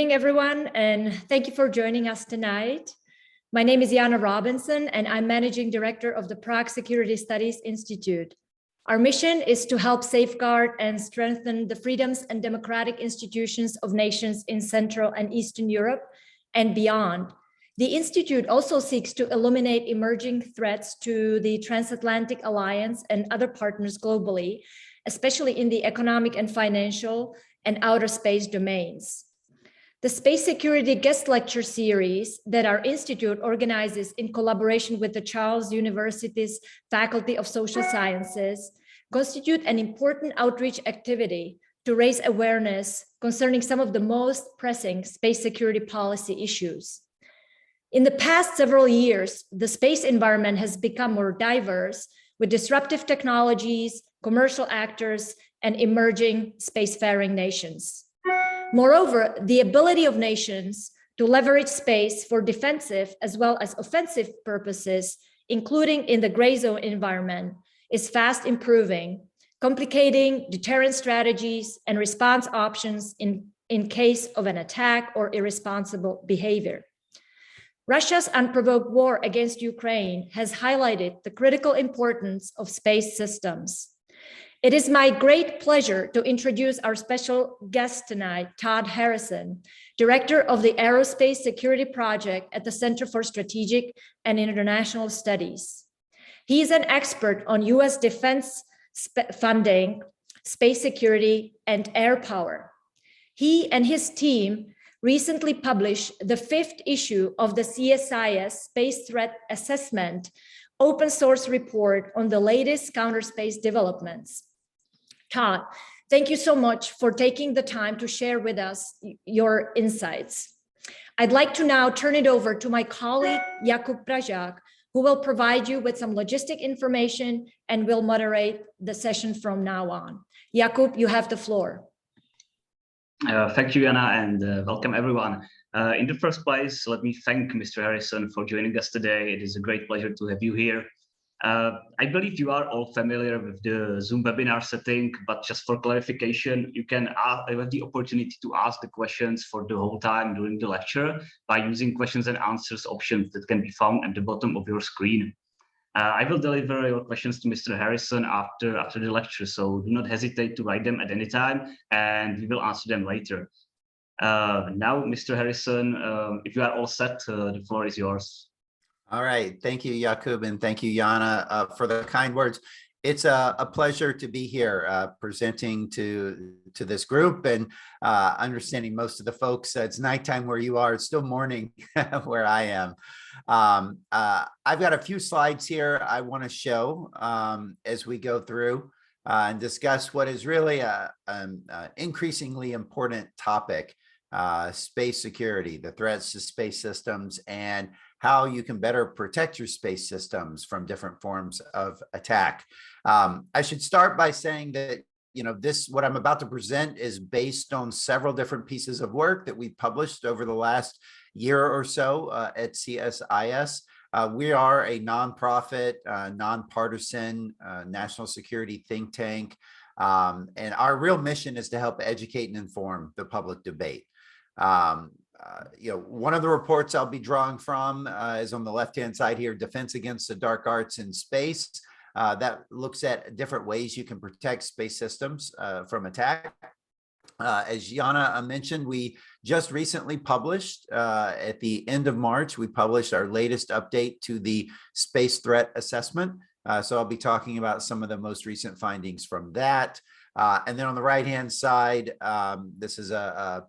Good evening, everyone, and thank you for joining us tonight. My name is Jana Robinson, and I'm Managing Director of the Prague Security Studies Institute. Our mission is to help safeguard and strengthen the freedoms and democratic institutions of nations in Central and Eastern Europe and beyond. The Institute also seeks to illuminate emerging threats to the transatlantic alliance and other partners globally, especially in the economic and financial and outer space domains. The Space Security Guest Lecture Series that our institute organizes in collaboration with the Charles University's Faculty of Social Sciences constitute an important outreach activity to raise awareness concerning some of the most pressing space security policy issues. In the past several years, the space environment has become more diverse with disruptive technologies, commercial actors, and emerging spacefaring nations. Moreover, the ability of nations to leverage space for defensive as well as offensive purposes, including in the gray zone environment, is fast improving, complicating deterrence strategies and response options in case of an attack or irresponsible behavior. Russia's unprovoked war against Ukraine has highlighted the critical importance of space systems. It is my great pleasure to introduce our special guest tonight, Todd Harrison, Director of the Aerospace Security Project at the Center for Strategic and International Studies. He is an expert on US defense funding, space security, and air power. He and his team recently published the 5th issue of the CSIS Space Threat Assessment open source report on the latest Counterspace developments. Todd, thank you so much for taking the time to share with us your insights. I'd like to now turn it over to my colleague, Jakub Pražák, who will provide you with some logistic information and will moderate the session from now on. Jakub, you have the floor. Thank you, Jana, and welcome everyone. In the first place, let me thank Mr. Harrison for joining us today. It is a great pleasure to have you here. I believe you are all familiar with the Zoom webinar setting, but just for clarification, you have the opportunity to ask the questions for the whole time during the lecture by using questions and answers options that can be found at the bottom of your screen. I will deliver your questions to Mr. Harrison after the lecture, so do not hesitate to write them at any time, and we will answer them later. Now, Mr. Harrison, if you are all set, the floor is yours. All right. Thank you, Jakub, and thank you, Jana, for the kind words. It's a pleasure to be here presenting to this group and understanding most of the folks. It's nighttime where you are. It's still morning where I am. I've got a few slides here I want to show as we go through and discuss what is really an increasingly important topic, space security, the threats to space systems, and how you can better protect your space systems from different forms of attack. I should start by saying that, what I'm about to present is based on several different pieces of work that we published over the last year or so at CSIS. We are a nonprofit, nonpartisan national security think tank, and our real mission is to help educate and inform the public debate. One of the reports I'll be drawing from is on the left-hand side here, Defense Against the Dark Arts in Space. That looks at different ways you can protect space systems from attack. As Jana mentioned, we just recently published, at the end of March, we published our latest update to the Space Threat Assessment. So I'll be talking about some of the most recent findings from that. And then on the right-hand side, this is a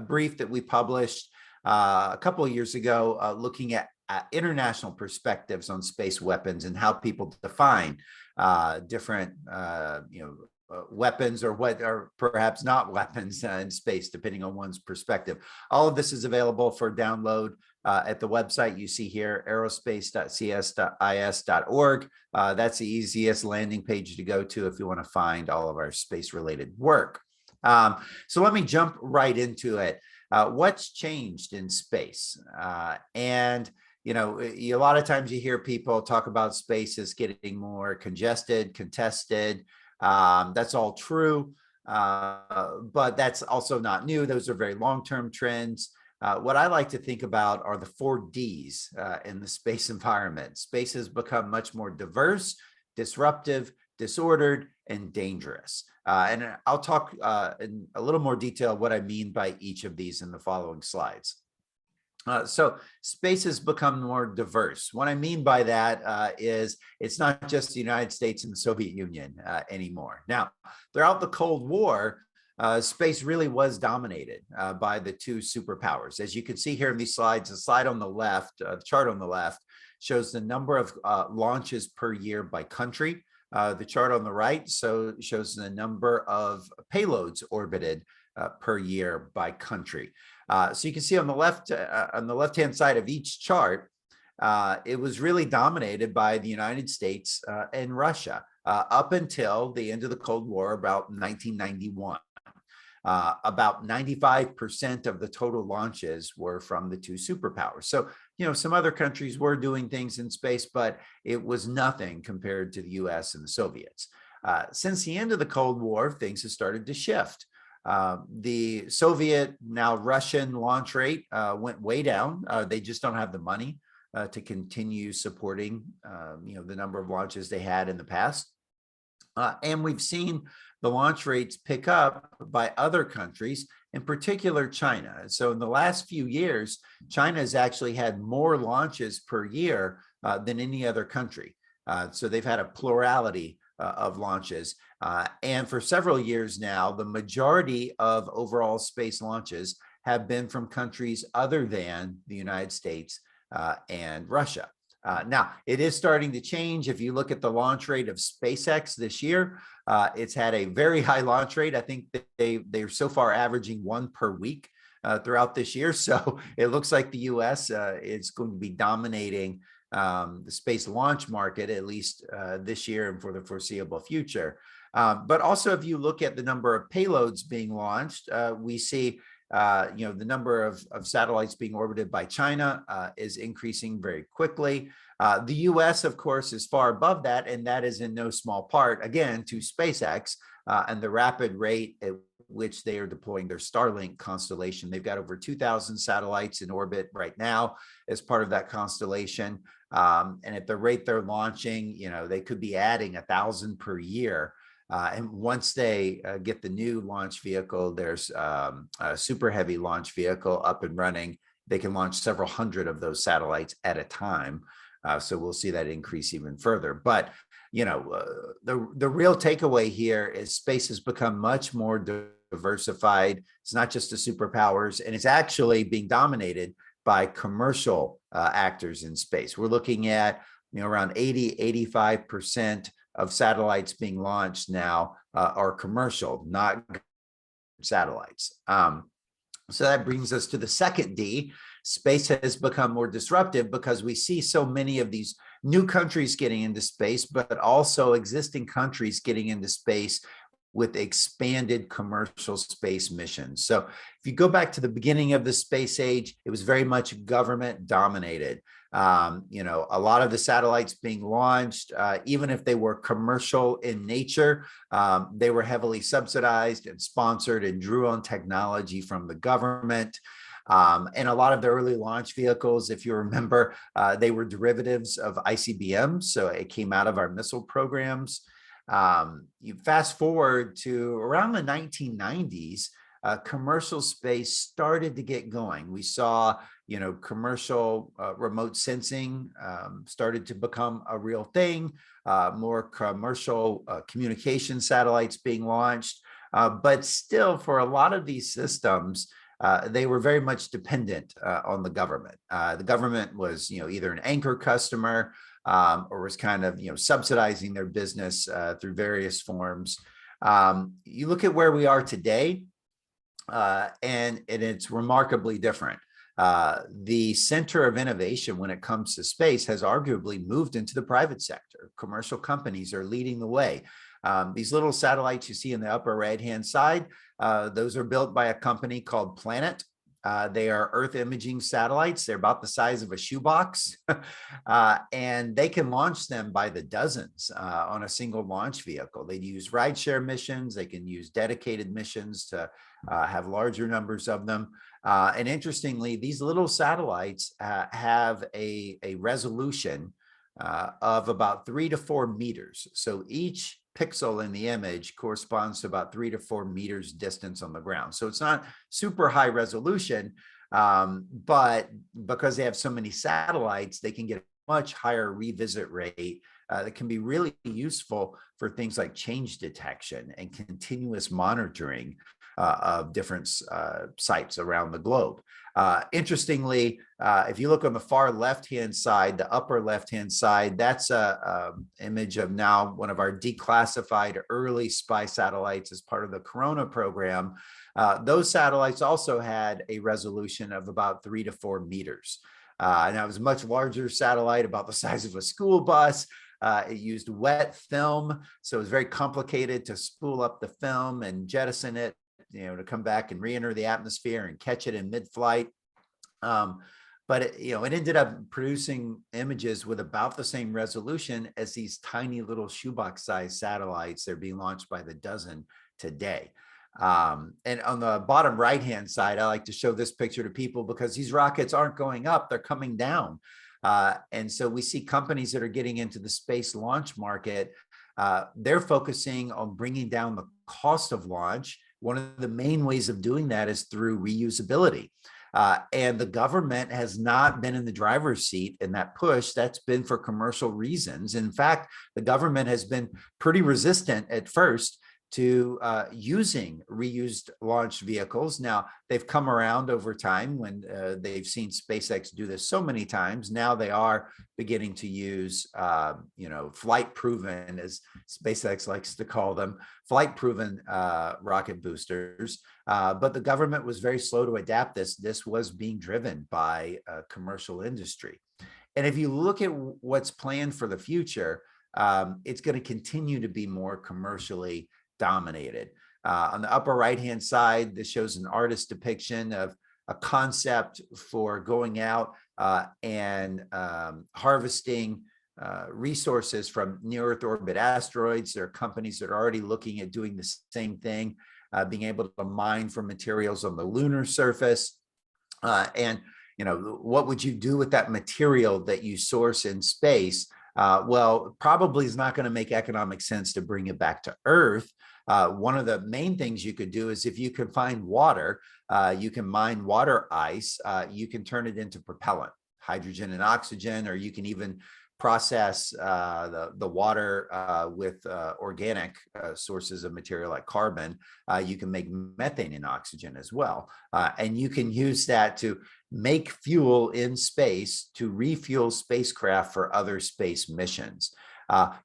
brief that we published a couple of years ago, looking at international perspectives on space weapons and how people define different, weapons or what are perhaps not weapons in space, depending on one's perspective. All of this is available for download at the website you see here, aerospace.cs.is.org. That's the easiest landing page to go to if you want to find all of our space-related work. So let me jump right into it. What's changed in space? A lot of times you hear people talk about space as getting more congested, contested. That's all true. But that's also not new. Those are very long-term trends. What I like to think about are the 4Ds in the space environment. Space has become much more diverse, disruptive, disordered, and dangerous. And I'll talk in a little more detail what I mean by each of these in the following slides. So space has become more diverse. What I mean by that is it's not just the United States and the Soviet Union anymore. Now, throughout the Cold War, space really was dominated by the two superpowers. As you can see here in these slides, the slide on the left, the chart on the left, shows the number of launches per year by country. The chart on the right shows the number of payloads orbited per year by country. So you can see on the left-hand side of each chart, it was really dominated by the United States and Russia up until the end of the Cold War, about 1991. About 95% of the total launches were from the two superpowers. So, some other countries were doing things in space, but it was nothing compared to the US and the Soviets. Since the end of the Cold War, things have started to shift. The Soviet, now Russian launch rate went way down. They just don't have the money to continue supporting, the number of launches they had in the past. And we've seen the launch rates pick up by other countries, in particular China. So in the last few years, China has actually had more launches per year than any other country. So they've had a plurality of launches. And for several years now, the majority of overall space launches have been from countries other than the United States and Russia. Now, it is starting to change. If you look at the launch rate of SpaceX this year, it's had a very high launch rate. I think that they're so far averaging one per week throughout this year. So it looks like the US is going to be dominating the space launch market, at least this year and for the foreseeable future. But also, if you look at the number of payloads being launched, we see the number of satellites being orbited by China is increasing very quickly. The US, of course, is far above that, and that is in no small part, again, to SpaceX and the rapid rate at which they are deploying their Starlink constellation. They've got over 2,000 satellites in orbit right now as part of that constellation. And at the rate they're launching, they could be adding 1,000 per year. And once they get the new launch vehicle, there's a super heavy launch vehicle up and running, they can launch several hundred of those satellites at a time. So we'll see that increase even further. But, the real takeaway here is space has become much more diversified. It's not just the superpowers, and it's actually being dominated by commercial actors in space. We're looking at, around 85% of satellites being launched now are commercial, not satellites. So that brings us to the second D. Space has become more disruptive because we see so many of these new countries getting into space, but also existing countries getting into space with expanded commercial space missions. So if you go back to the beginning of the space age, it was very much government dominated. A lot of the satellites being launched, even if they were commercial in nature, they were heavily subsidized and sponsored and drew on technology from the government. And a lot of the early launch vehicles, if you remember, they were derivatives of ICBMs. So it came out of our missile programs. You fast forward to around the 1990s, commercial space started to get going. We saw, commercial remote sensing started to become a real thing, more commercial communication satellites being launched. But still, for a lot of these systems, they were very much dependent on the government. The government was, either an anchor customer or was kind of, subsidizing their business through various forms. You look at where we are today, and it's remarkably different. The center of innovation when it comes to space has arguably moved into the private sector. Commercial companies are leading the way. These little satellites you see in the upper right-hand side, those are built by a company called Planet. They are Earth imaging satellites. They're about the size of a shoebox, and they can launch them by the dozens on a single launch vehicle. They use rideshare missions. They can use dedicated missions to have larger numbers of them. And interestingly, these little satellites have a resolution of about 3 to 4 meters. So each pixel in the image corresponds to about 3 to 4 meters distance on the ground. So it's not super high resolution, but because they have so many satellites, they can get a much higher revisit rate that can be really useful for things like change detection and continuous monitoring of different sites around the globe. Interestingly, if you look on the far left-hand side, the upper left-hand side, that's a image of now one of our declassified early spy satellites as part of the Corona program. Those satellites also had a resolution of about 3 to 4 meters. And that was a much larger satellite, about the size of a school bus. It used wet film, so it was very complicated to spool up the film and jettison it, to come back and re-enter the atmosphere and catch it in mid-flight. But it ended up producing images with about the same resolution as these tiny little shoebox-sized satellites. They're being launched by the dozen today. And on the bottom right-hand side, I like to show this picture to people because these rockets aren't going up, they're coming down. And so we see companies that are getting into the space launch market. They're focusing on bringing down the cost of launch. One of the main ways of doing that is through reusability. And the government has not been in the driver's seat in that push. That's been for commercial reasons. In fact, the government has been pretty resistant at first to using reused launch vehicles. Now, they've come around over time when they've seen SpaceX do this so many times. Now they are beginning to use, flight proven, as SpaceX likes to call them, flight proven rocket boosters. But the government was very slow to adapt this. This was being driven by commercial industry. And if you look at what's planned for the future, it's going to continue to be more commercially dominated. On the upper right-hand side, this shows an artist depiction of a concept for going out and harvesting resources from near-Earth orbit asteroids. There are companies that are already looking at doing the same thing, being able to mine for materials on the lunar surface. What would you do with that material that you source in space? Well, probably is not going to make economic sense to bring it back to Earth. One of the main things you could do is if you can find water, you can mine water ice, you can turn it into propellant, hydrogen and oxygen, or you can even process the water with organic sources of material like carbon. You can make methane and oxygen as well. And you can use that to make fuel in space to refuel spacecraft for other space missions.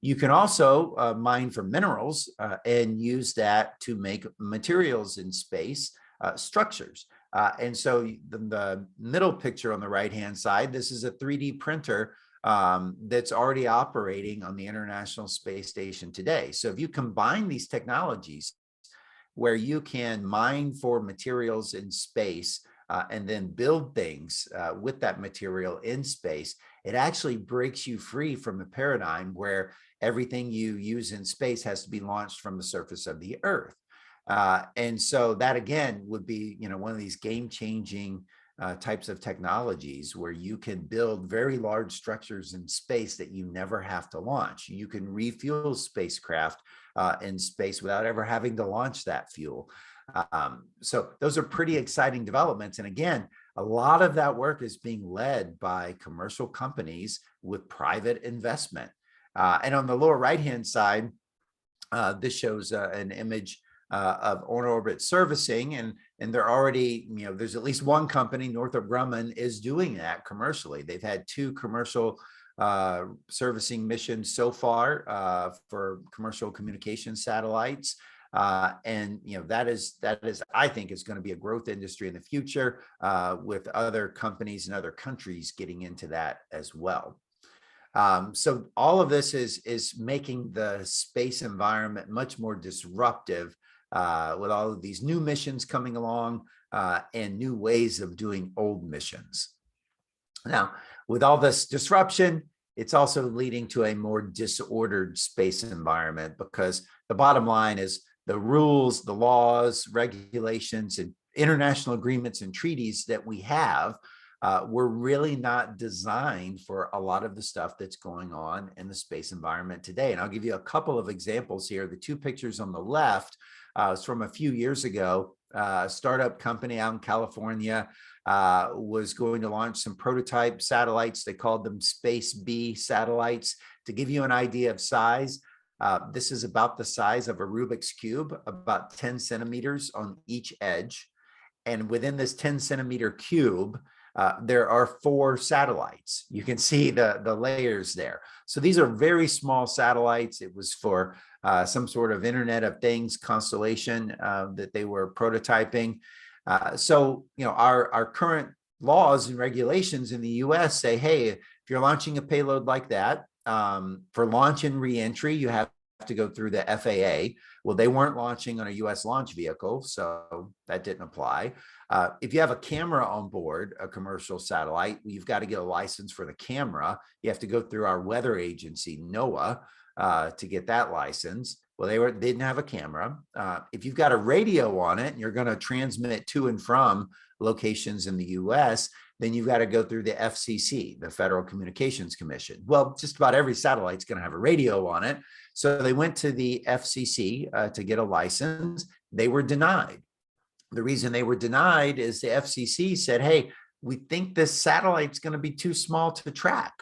You can also mine for minerals and use that to make materials in space, structures. And so the middle picture on the right-hand side, this is a 3D printer that's already operating on the International Space Station today. So if you combine these technologies where you can mine for materials in space and then build things with that material in space, it actually breaks you free from a paradigm where everything you use in space has to be launched from the surface of the Earth. And so that again would be, one of these game-changing types of technologies where you can build very large structures in space that you never have to launch. You can refuel spacecraft in space without ever having to launch that fuel. So those are pretty exciting developments. And again, a lot of that work is being led by commercial companies with private investment. And on the lower right-hand side, this shows an image of on-orbit servicing, and they're already, there's at least one company, Northrop Grumman, is doing that commercially. They've had 2 commercial servicing missions so far for commercial communication satellites. And that is I think is going to be a growth industry in the future with other companies and other countries getting into that as well. So all of this is making the space environment much more disruptive with all of these new missions coming along. and new ways of doing old missions. Now, with all this disruption, it's also leading to a more disordered space environment, because the bottom line is the rules, the laws, regulations, and international agreements and treaties that we have were really not designed for a lot of the stuff that's going on in the space environment today. And I'll give you a couple of examples here. The two pictures on the left is from a few years ago. A startup company out in California was going to launch some prototype satellites. They called them Space B satellites. To give you an idea of size, this is about the size of a Rubik's Cube, about 10 centimeters on each edge. And within this 10 centimeter cube, there are 4 satellites. You can see the layers there. So these are very small satellites. It was for some sort of Internet of Things constellation that they were prototyping. So, our current laws and regulations in the US say, hey, if you're launching a payload like that, for launch and reentry, you have to go through the FAA. Well, they weren't launching on a US launch vehicle, so that didn't apply. If you have a camera on board a commercial satellite, you've got to get a license for the camera. You have to go through our weather agency, NOAA, to get that license. Well, they didn't have a camera. If you've got a radio on it and you're going to transmit to and from locations in the US, then you've got to go through the FCC, the Federal Communications Commission. Well, just about every satellite's going to have a radio on it. So they went to the FCC to get a license. They were denied. The reason they were denied is the FCC said, hey, we think this satellite's going to be too small to track.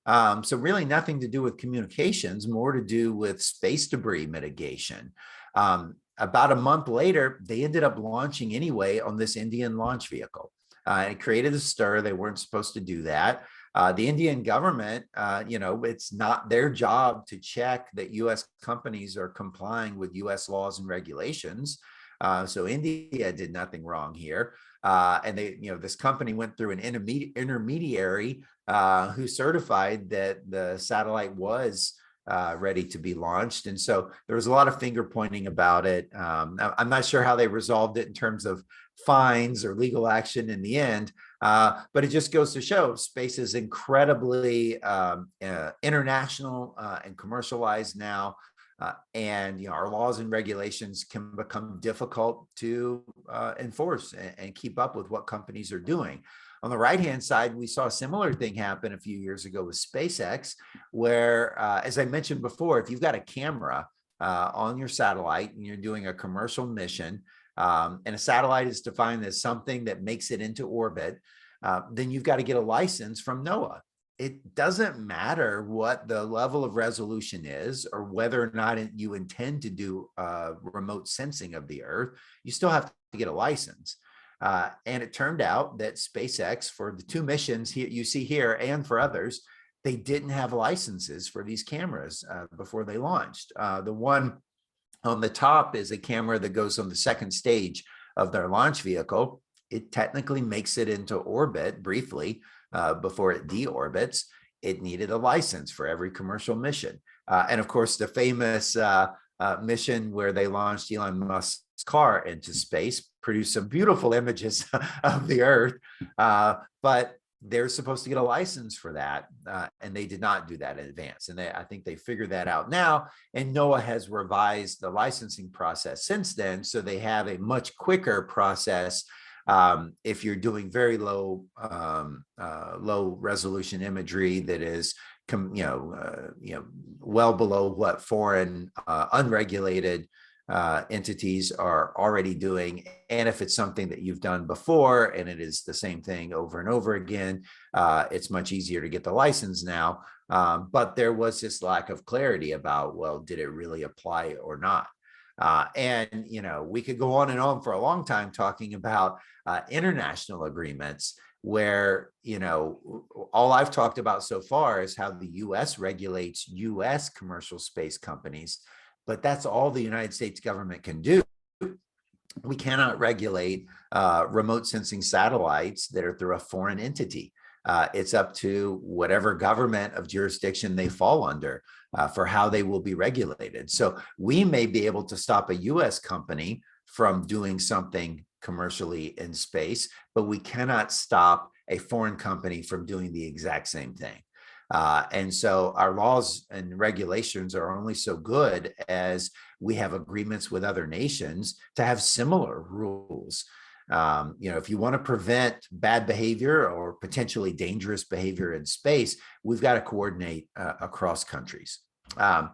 So really nothing to do with communications, more to do with space debris mitigation. About a month later, they ended up launching anyway on this Indian launch vehicle. It created a stir. They weren't supposed to do that. The Indian government, it's not their job to check that US companies are complying with US laws and regulations. So India did nothing wrong here. And they, this company went through an intermediary who certified that the satellite was ready to be launched. And so there was a lot of finger pointing about it. I'm not sure how they resolved it in terms of fines or legal action in the end, but it just goes to show space is incredibly international and commercialized now. And our laws and regulations can become difficult to enforce and keep up with what companies are doing. On the right-hand side, we saw a similar thing happen a few years ago with SpaceX, where, as I mentioned before, if you've got a camera on your satellite and you're doing a commercial mission, and a satellite is defined as something that makes it into orbit, then you've got to get a license from NOAA. It doesn't matter what the level of resolution is or whether or not you intend to do remote sensing of the Earth, you still have to get a license. And it turned out that SpaceX, for the 2 missions here you see here and for others, they didn't have licenses for these cameras before they launched. The one on the top is a camera that goes on the second stage of their launch vehicle. It technically makes it into orbit briefly before it deorbits. It needed a license for every commercial mission. And of course, the famous mission where they launched Elon Musk's car into space produced some beautiful images of the Earth, but they're supposed to get a license for that, and they did not do that in advance. And I think they figured that out now, and NOAA has revised the licensing process since then, so they have a much quicker process if you're doing very low resolution imagery that is well below what foreign unregulated entities are already doing. And if it's something that you've done before and it is the same thing over and over again, it's much easier to get the license now. But there was this lack of clarity about, well, did it really apply or not? And we could go on and on for a long time talking about international agreements where, all I've talked about so far is how the US regulates US commercial space companies, but that's all the United States government can do. We cannot regulate remote sensing satellites that are through a foreign entity. It's up to whatever government of jurisdiction they fall under for how they will be regulated. So we may be able to stop a US company from doing something commercially in space, but we cannot stop a foreign company from doing the exact same thing. And so our laws and regulations are only so good as we have agreements with other nations to have similar rules. If you want to prevent bad behavior or potentially dangerous behavior in space, we've got to coordinate across countries. I'll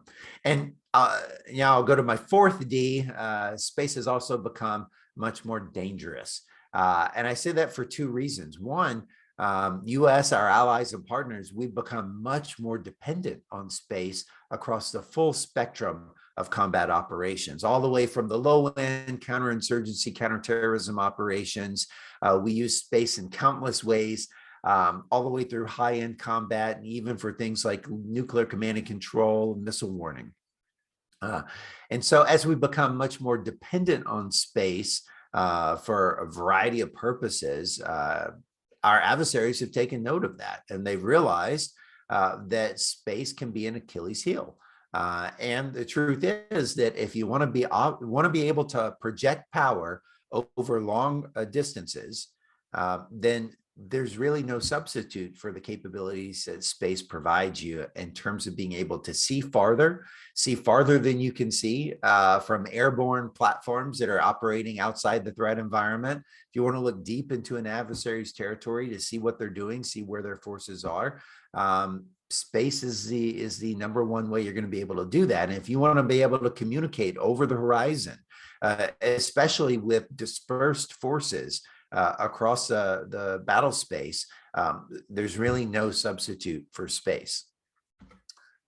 go to my fourth D. Space has also become much more dangerous. And I say that for two reasons. One, US, our allies and partners, we've become much more dependent on space across the full spectrum of combat operations, all the way from the low end counterinsurgency, counterterrorism operations. We use space in countless ways, all the way through high end combat, and even for things like nuclear command and control, and missile warning. And so as we become much more dependent on space for a variety of purposes, our adversaries have taken note of that, and they've realized that space can be an Achilles heel. And the truth is that if you want to be able to project power over long distances, then there's really no substitute for the capabilities that space provides you in terms of being able to see farther than you can see from airborne platforms that are operating outside the threat environment. If you want to look deep into an adversary's territory to see what they're doing, see where their forces are, space is the number one way you're going to be able to do that. And if you want to be able to communicate over the horizon, especially with dispersed forces across the battle space, there's really no substitute for space.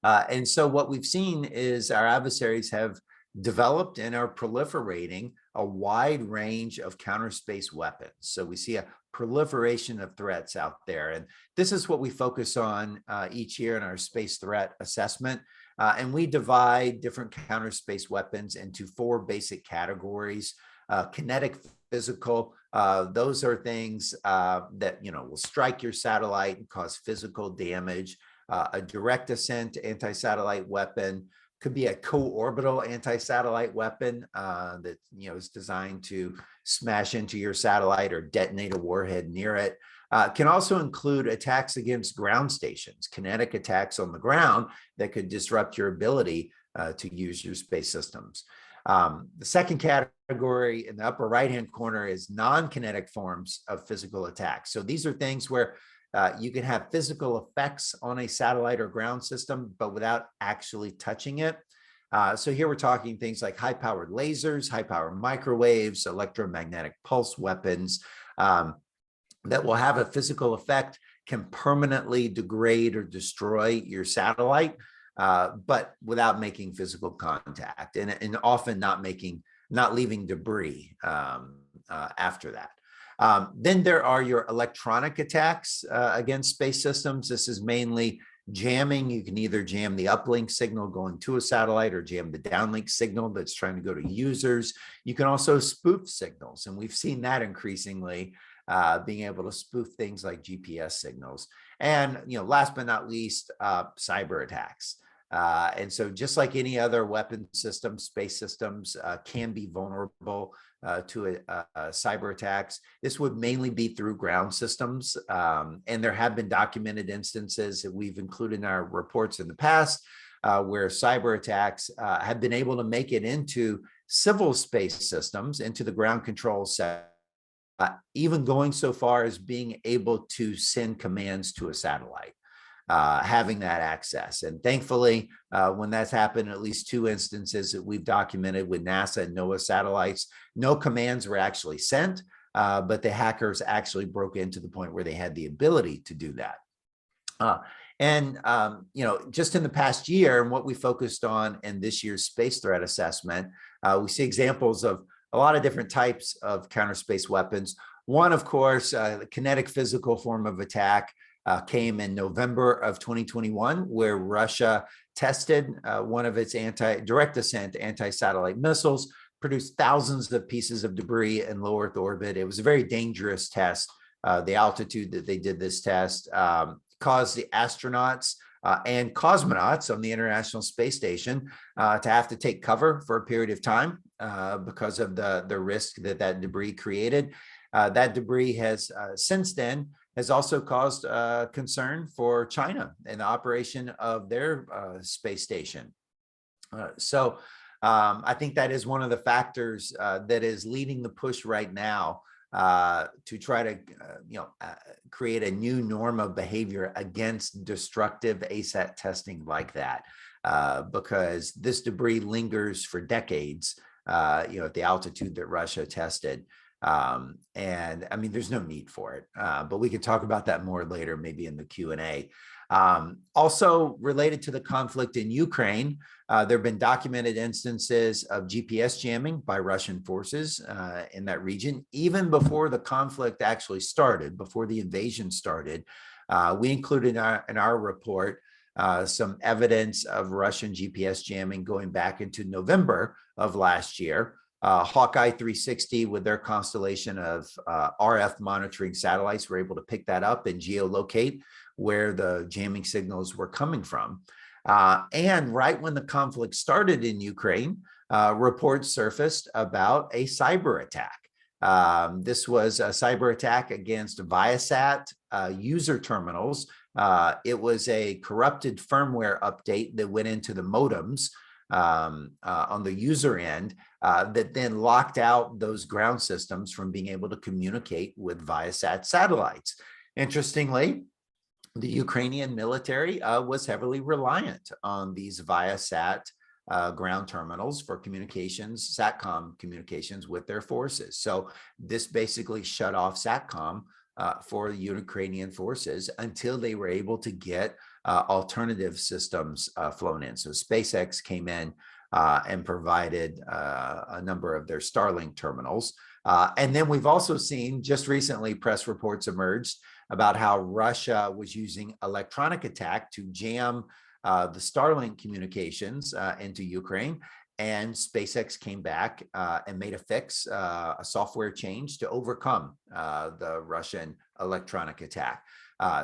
And so what we've seen is our adversaries have developed and are proliferating a wide range of counterspace weapons. So we see a proliferation of threats out there. And this is what we focus on each year in our space threat assessment. And we divide different counterspace weapons into four basic categories: kinetic, physical. Those are things that will strike your satellite and cause physical damage. A direct ascent anti-satellite weapon could be a co-orbital anti-satellite weapon that is designed to smash into your satellite or detonate a warhead near it. Can also include attacks against ground stations, kinetic attacks on the ground that could disrupt your ability to use your space systems. The second category in the upper right-hand corner is non-kinetic forms of physical attacks. So these are things where you can have physical effects on a satellite or ground system, but without actually touching it. So here we're talking things like high-powered lasers, high-powered microwaves, electromagnetic pulse weapons that will have a physical effect, can permanently degrade or destroy your satellite, but without making physical contact, and often not leaving debris after that. Then there are your electronic attacks against space systems. This is mainly jamming. You can either jam the uplink signal going to a satellite or jam the downlink signal that's trying to go to users. You can also spoof signals, and we've seen that increasingly, being able to spoof things like GPS signals. And last but not least, cyber attacks. And so just like any other weapon system, space systems can be vulnerable to cyber attacks. This would mainly be through ground systems. And there have been documented instances that we've included in our reports in the past where cyber attacks have been able to make it into civil space systems, into the ground control set, even going so far as being able to send commands to a satellite. Having that access. And thankfully, when that's happened, at least two instances that we've documented with NASA and NOAA satellites, no commands were actually sent, but the hackers actually broke in to the point where they had the ability to do that. Just in the past year, and what we focused on in this year's space threat assessment, we see examples of a lot of different types of counterspace weapons. One, of course, the kinetic physical form of attack came in November of 2021, where Russia tested one of its direct ascent anti-satellite missiles, produced thousands of pieces of debris in low Earth orbit. It was a very dangerous test. The altitude that they did this test caused the astronauts and cosmonauts on the International Space Station to have to take cover for a period of time because of the risk that debris created. That debris has since then has also caused concern for China and the operation of their space station. So I think that is one of the factors that is leading the push right now to try to create a new norm of behavior against destructive ASAT testing like that, because this debris lingers for decades, at the altitude that Russia tested. And I mean, there's no need for it, but we could talk about that more later, maybe in the Q&A. Also related to the conflict in Ukraine, there have been documented instances of GPS jamming by Russian forces in that region, even before the conflict actually started, before the invasion started. We included in our report some evidence of Russian GPS jamming going back into November of last year. Hawkeye 360 with their constellation of RF monitoring satellites were able to pick that up and geolocate where the jamming signals were coming from. And right when the conflict started in Ukraine, reports surfaced about a cyber attack. This was a cyber attack against Viasat user terminals. It was a corrupted firmware update that went into the modems on the user end that then locked out those ground systems from being able to communicate with Viasat satellites. Interestingly, the Ukrainian military was heavily reliant on these Viasat ground terminals for communications, SATCOM communications with their forces. So this basically shut off SATCOM for the Ukrainian forces until they were able to get alternative systems flown in. So SpaceX came in and provided a number of their Starlink terminals. And then we've also seen just recently press reports emerged about how Russia was using electronic attack to jam the Starlink communications into Ukraine. And SpaceX came back and made a fix, a software change to overcome the Russian electronic attack.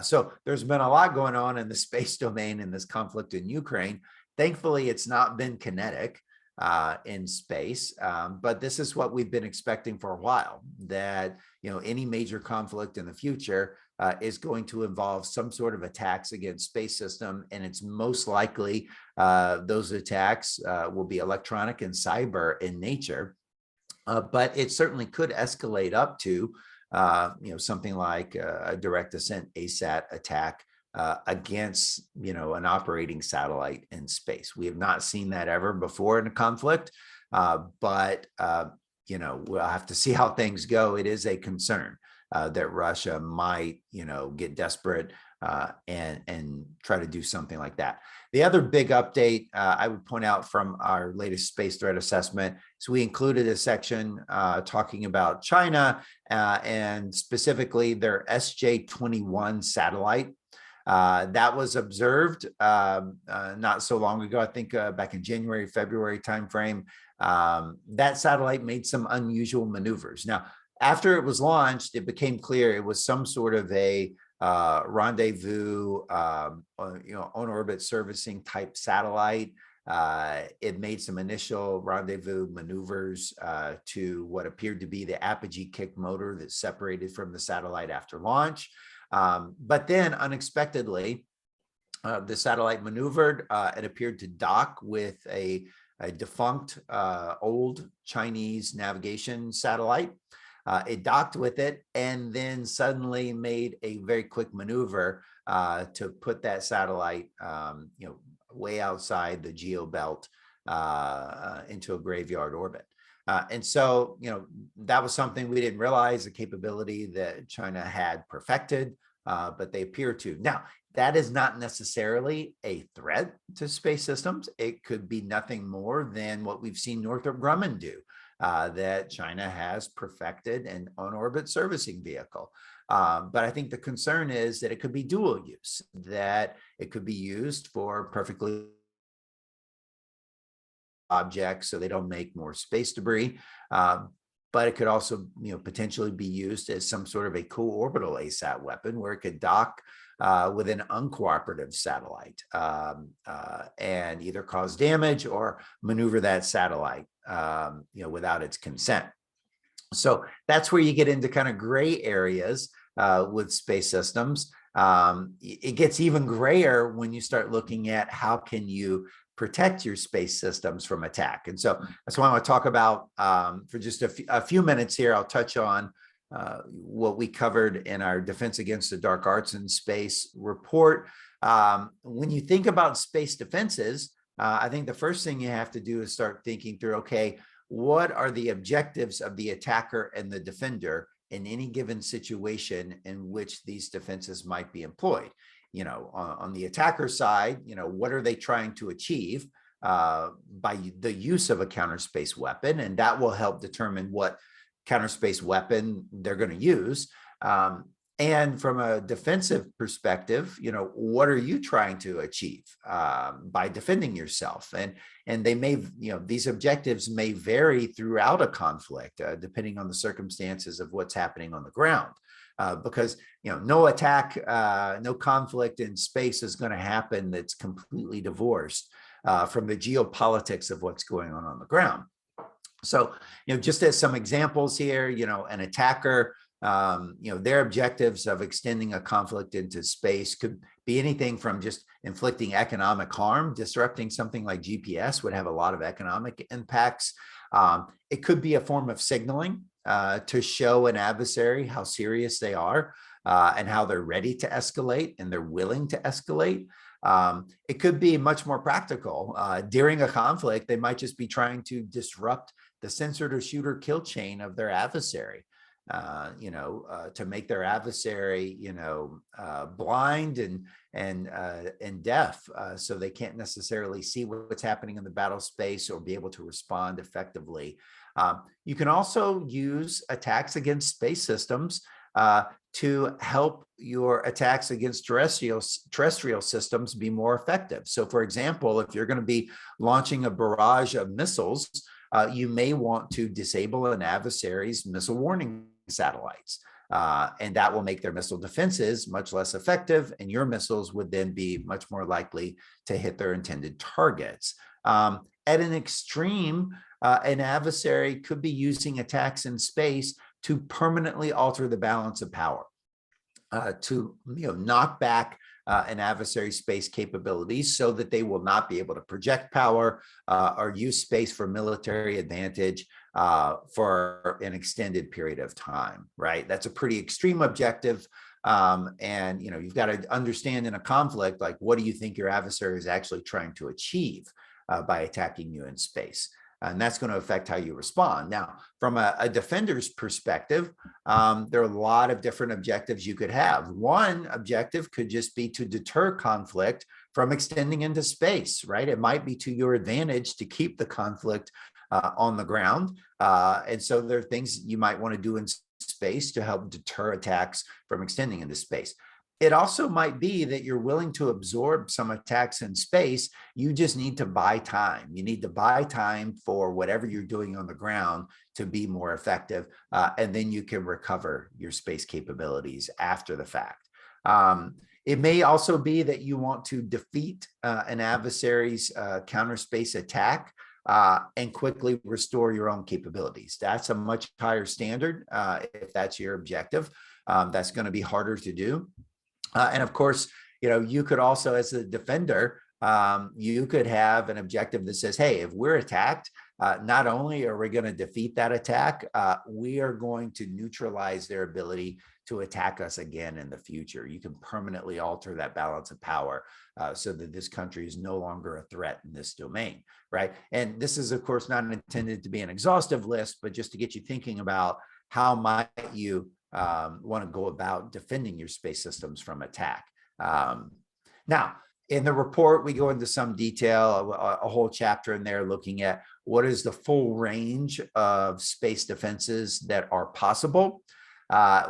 So there's been a lot going on in the space domain in this conflict in Ukraine. Thankfully, it's not been kinetic in space, but this is what we've been expecting for a while, that any major conflict in the future is going to involve some sort of attacks against space system, and it's most likely those attacks will be electronic and cyber in nature, but it certainly could escalate up to something like a direct ascent ASAT attack against an operating satellite in space. We have not seen that ever before in a conflict, but we'll have to see how things go. It is a concern that Russia might get desperate and try to do something like that. The other big update I would point out from our latest space threat assessment is we included a section talking about China and specifically their SJ-21 satellite. That was observed not so long ago, I think back in January, February timeframe. That satellite made some unusual maneuvers. Now, after it was launched, it became clear it was some sort of a rendezvous, on-orbit servicing type satellite. It made some initial rendezvous maneuvers to what appeared to be the apogee kick motor that separated from the satellite after launch. But then unexpectedly, the satellite maneuvered. It appeared to dock with a defunct old Chinese navigation satellite. It docked with it and then suddenly made a very quick maneuver to put that satellite, way outside the geo belt into a graveyard orbit. And so, that was something we didn't realize, the capability that China had perfected, but they appear to. Now, that is not necessarily a threat to space systems. It could be nothing more than what we've seen Northrop Grumman do. That China has perfected an on-orbit servicing vehicle. But I think the concern is that it could be dual use, that it could be used for perfectly objects so they don't make more space debris. but it could also, potentially be used as some sort of a co-orbital ASAT weapon where it could dock with an uncooperative satellite and either cause damage or maneuver that satellite, without its consent. So that's where you get into kind of gray areas with space systems. It gets even grayer when you start looking at how can you protect your space systems from attack. And so that's what I want to talk about for just a few minutes here. I'll touch on what we covered in our Defense Against the Dark Arts in Space report. When you think about space defenses, I think the first thing you have to do is start thinking through, okay, what are the objectives of the attacker and the defender in any given situation in which these defenses might be employed? On the attacker side, what are they trying to achieve by the use of a counterspace weapon? And that will help determine what counterspace weapon they're going to use. And from a defensive perspective, what are you trying to achieve by defending yourself? And they may, these objectives may vary throughout a conflict, depending on the circumstances of what's happening on the ground. Because, no attack, no conflict in space is going to happen that's completely divorced from the geopolitics of what's going on the ground. So, just as some examples here, an attacker, their objectives of extending a conflict into space could be anything from just inflicting economic harm. Disrupting something like GPS would have a lot of economic impacts. It could be a form of signaling to show an adversary how serious they are and how they're ready to escalate and they're willing to escalate. It could be much more practical. During a conflict, they might just be trying to disrupt the sensor to shooter kill chain of their adversary. To make their adversary, blind and deaf, so they can't necessarily see what's happening in the battle space or be able to respond effectively. You can also use attacks against space systems to help your attacks against terrestrial systems be more effective. So, for example, if you're going to be launching a barrage of missiles, you may want to disable an adversary's missile warning satellites, and that will make their missile defenses much less effective, and your missiles would then be much more likely to hit their intended targets. At an extreme, an adversary could be using attacks in space to permanently alter the balance of power, to knock back an adversary's space capabilities so that they will not be able to project power or use space for military advantage for an extended period of time, right? That's a pretty extreme objective. And you've got to understand in a conflict, like, what do you think your adversary is actually trying to achieve by attacking you in space? And that's going to affect how you respond. Now, from a defender's perspective, there are a lot of different objectives you could have. One objective could just be to deter conflict from extending into space, right? It might be to your advantage to keep the conflict on the ground. And so there are things you might want to do in space to help deter attacks from extending into space. It also might be that you're willing to absorb some attacks in space. You just need to buy time. You need to buy time for whatever you're doing on the ground to be more effective. And then you can recover your space capabilities after the fact. It may also be that you want to defeat an adversary's counterspace attack and quickly restore your own capabilities. That's a much higher standard if that's your objective. That's going to be harder to do. And of course, you could also, as a defender, you could have an objective that says, hey, if we're attacked, not only are we going to defeat that attack, we are going to neutralize their ability to attack us again in the future. You can permanently alter that balance of power so that this country is no longer a threat in this domain, right? And this is, of course, not intended to be an exhaustive list, but just to get you thinking about how might you want to go about defending your space systems from attack. Now, in the report, we go into some detail, a whole chapter in there looking at what is the full range of space defenses that are possible.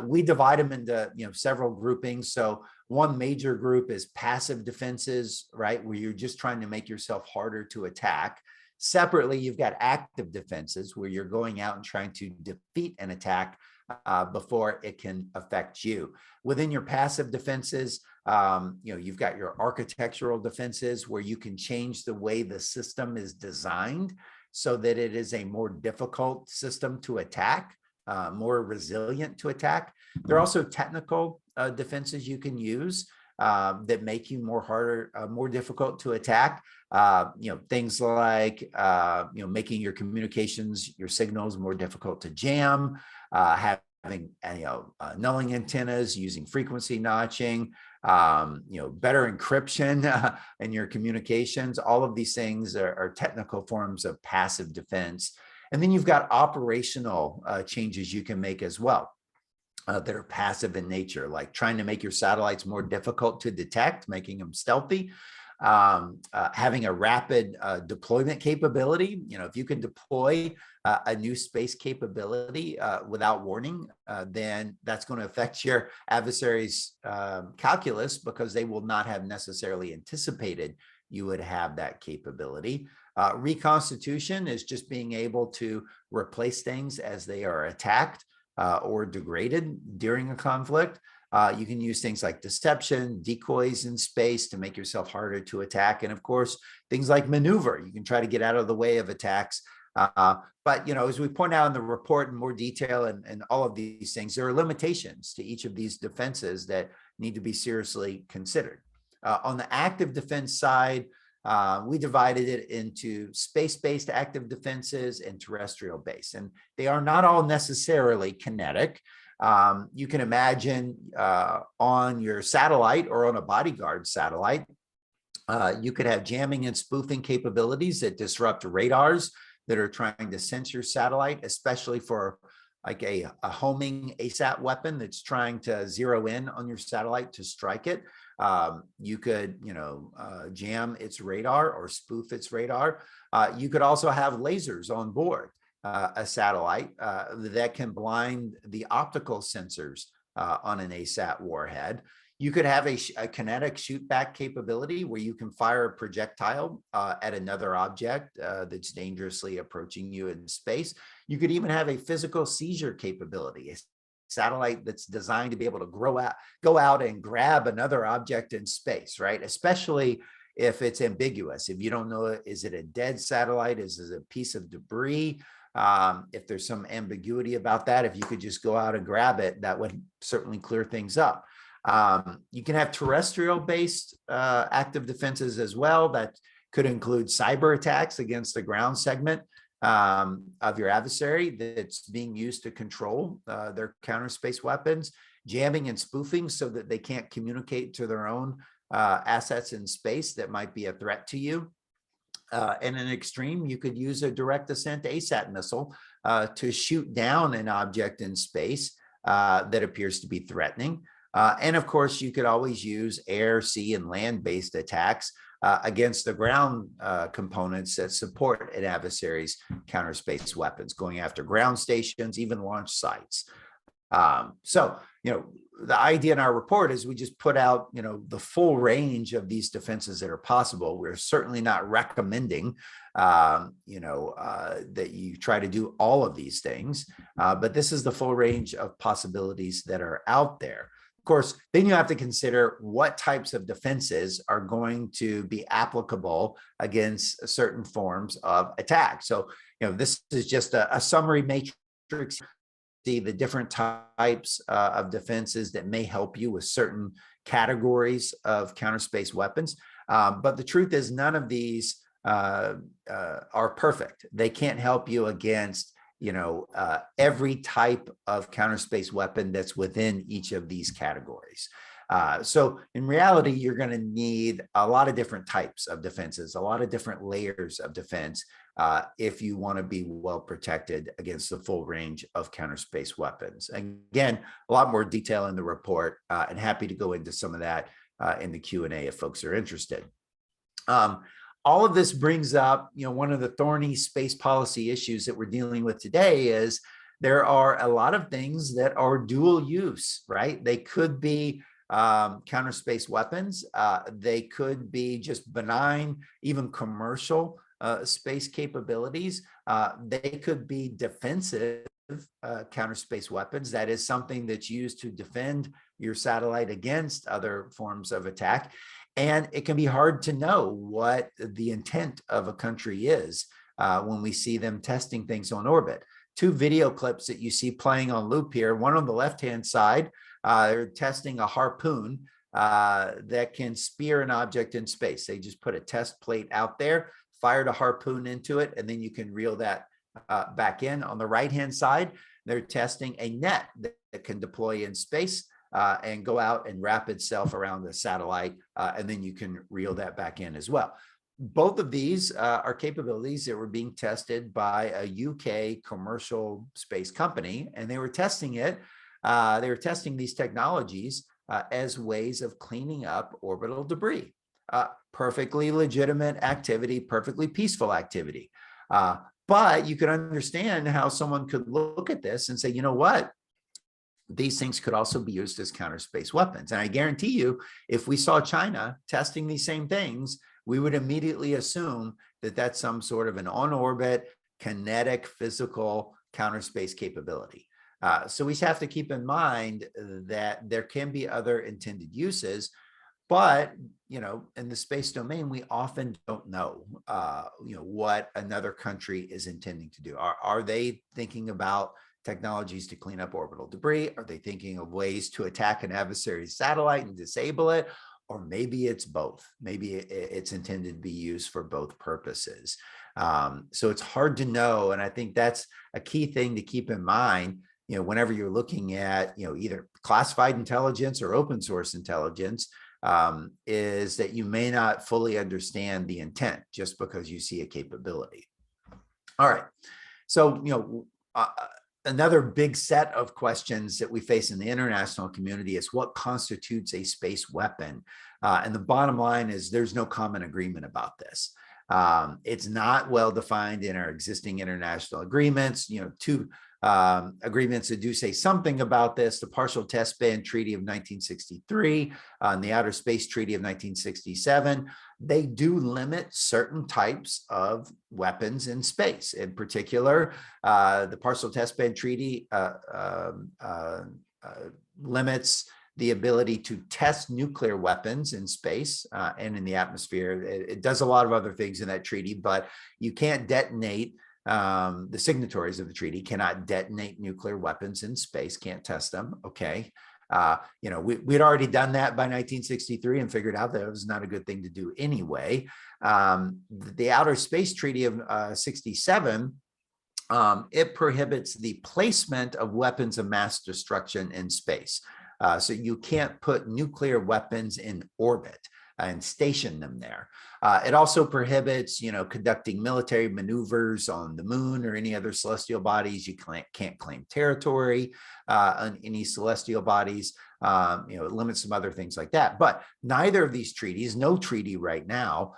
We divide them into several groupings. So one major group is passive defenses, right, where you're just trying to make yourself harder to attack. Separately, you've got active defenses where you're going out and trying to defeat an attack before it can affect you. Within your passive defenses, you've got your architectural defenses where you can change the way the system is designed so that it is a more difficult system to attack, more resilient to attack. There are also technical defenses you can use that make you more difficult to attack. Things like making your communications, your signals more difficult to jam, having nulling antennas, using frequency notching, better encryption in your communications. All of these things are technical forms of passive defense. And then you've got operational changes you can make as well. That are passive in nature, like trying to make your satellites more difficult to detect, making them stealthy, having a rapid deployment capability. If you can deploy a new space capability without warning, then that's going to affect your adversary's calculus because they will not have necessarily anticipated you would have that capability. Reconstitution is just being able to replace things as they are attacked or degraded during a conflict. You can use things like deception, decoys in space to make yourself harder to attack. And of course, things like maneuver. You can try to get out of the way of attacks. But as we point out in the report in more detail and all of these things, there are limitations to each of these defenses that need to be seriously considered. On the active defense side, we divided it into space-based active defenses and terrestrial-based, and they are not all necessarily kinetic. You can imagine on your satellite or on a bodyguard satellite, you could have jamming and spoofing capabilities that disrupt radars that are trying to sense your satellite, especially for like a homing ASAT weapon that's trying to zero in on your satellite to strike it. You could, jam its radar or spoof its radar. You could also have lasers on board a satellite that can blind the optical sensors on an ASAT warhead. You could have a kinetic shoot back capability where you can fire a projectile at another object that's dangerously approaching you in space. You could even have a physical seizure capability, a satellite that's designed to be able to go out and grab another object in space, right? Especially if it's ambiguous. If you don't know, is it a dead satellite? Is it a piece of debris? If there's some ambiguity about that, if you could just go out and grab it, that would certainly clear things up. You can have terrestrial-based active defenses as well. That could include cyber attacks against the ground segment of your adversary that's being used to control their counterspace weapons, jamming and spoofing so that they can't communicate to their own assets in space that might be a threat to you. In an extreme, you could use a direct ascent ASAT missile to shoot down an object in space that appears to be threatening. And of course, you could always use air, sea, and land-based attacks against the ground components that support an adversary's counterspace weapons, going after ground stations, even launch sites. The idea in our report is we just put out, the full range of these defenses that are possible. We're certainly not recommending, that you try to do all of these things, but this is the full range of possibilities that are out there. Of course, then you have to consider what types of defenses are going to be applicable against certain forms of attack. So, this is just a summary matrix. See the different types of defenses that may help you with certain categories of counterspace weapons. But the truth is none of these are perfect. They can't help you against every type of counterspace weapon that's within each of these categories. So in reality, you're going to need a lot of different types of defenses, a lot of different layers of defense if you want to be well protected against the full range of counterspace weapons. Again, a lot more detail in the report, and happy to go into some of that in the Q&A if folks are interested. All of this brings up, one of the thorny space policy issues that we're dealing with today is there are a lot of things that are dual use, right? They could be counterspace weapons. They could be just benign, even commercial space capabilities. They could be defensive counter space weapons. That is something that's used to defend your satellite against other forms of attack. And it can be hard to know what the intent of a country is when we see them testing things on orbit. Two video clips that you see playing on loop here. One on the left-hand side, they're testing a harpoon that can spear an object in space. They just put a test plate out there, fired a harpoon into it, and then you can reel that back in. On the right-hand side, they're testing a net that can deploy in space and go out and wrap itself around the satellite, and then you can reel that back in as well. Both of these are capabilities that were being tested by a UK commercial space company, and they were testing it. They were testing these technologies as ways of cleaning up orbital debris. Perfectly legitimate activity, perfectly peaceful activity. But you could understand how someone could look at this and say, you know what? These things could also be used as counter space weapons. And I guarantee you, if we saw China testing these same things, we would immediately assume that that's some sort of an on-orbit, kinetic, physical counter space capability. So we have to keep in mind that there can be other intended uses, but in the space domain, we often don't know, what another country is intending to do. Are they thinking about technologies to clean up orbital debris? Are they thinking of ways to attack an adversary's satellite and disable it? Or maybe it's both. Maybe it's intended to be used for both purposes. So it's hard to know. And I think that's a key thing to keep in mind, whenever you're looking at, either classified intelligence or open source intelligence, is that you may not fully understand the intent just because you see a capability. All right. So, another big set of questions that we face in the international community is what constitutes a space weapon? And the bottom line is there's no common agreement about this. It's not well defined in our existing international agreements. Two agreements that do say something about this: the Partial Test Ban Treaty of 1963 and the Outer Space Treaty of 1967. They do limit certain types of weapons in space. In particular, the Partial Test Ban Treaty limits the ability to test nuclear weapons in space and in the atmosphere. It does a lot of other things in that treaty, but you can't detonate. The signatories of the treaty cannot detonate nuclear weapons in space, can't test them. Okay. We'd already done that by 1963 and figured out that it was not a good thing to do anyway. The Outer Space Treaty of 67, it prohibits the placement of weapons of mass destruction in space. So you can't put nuclear weapons in orbit and station them there. It also prohibits, conducting military maneuvers on the moon or any other celestial bodies. You can't claim territory on any celestial bodies. It limits some other things like that. But neither of these treaties, no treaty right now,